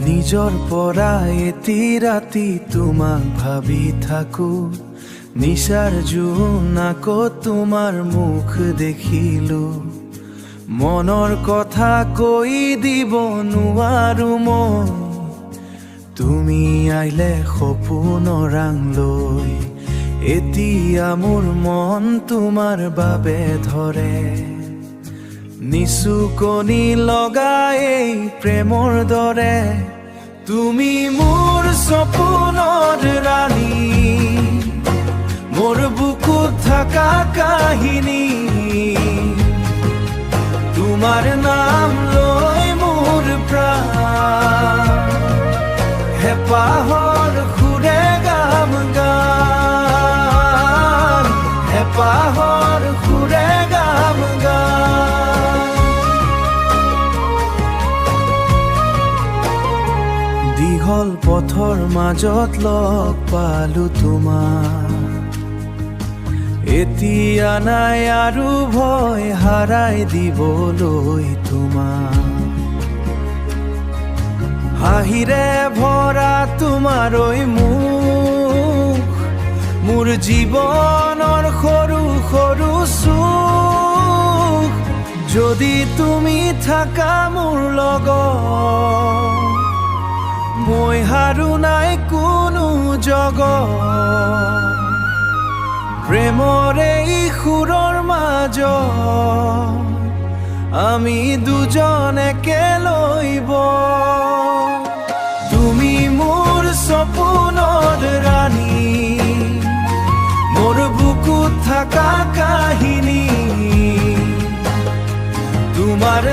নিজৰ পৰা এটি ৰাতি তোমাক ভাবি থাকো, নিশাৰ জোনাকত তোমাৰ মুখ দেখিলো। মনৰ কথা কৈ দিব নোৱাৰো মই, তুমি আহিলে সপোনৰ ৰাং লৈ। এতিয়া মোৰ মন তোমাৰ বাবে ধৰে, নিচুকনি লগাই প্ৰেমৰ দৰে। তুমি মোৰ সপোনৰ ৰাণী, মোৰ বুকুত থকা কাহিনী। তোমাৰ নাম লৈ মোৰ প্ৰাণ হেঁপাহৰ সুৰে গাম গান, হেঁপাহৰ সুৰে গাম গান। দীঘল পথৰ মাজত লগ পালো তোমাক, এতিয়া নাই আৰু ভয় হাৰাই দিবলৈ তোমাক। হাঁহিৰে ভৰা তোমাৰ মুখ, মোৰ জীৱনৰ সৰু সৰু সুখ। যদি তুমি থাকা মোৰ লগত, মই হাৰো নাই কোনো জগত। প্ৰেমৰ এই সুৰৰ মাজত আমি দুজন একেলৈ বহ। তুমি মোৰ সপোনৰ ৰাণী, মোৰ বুকুত থকা কাহিনী। তোমাৰ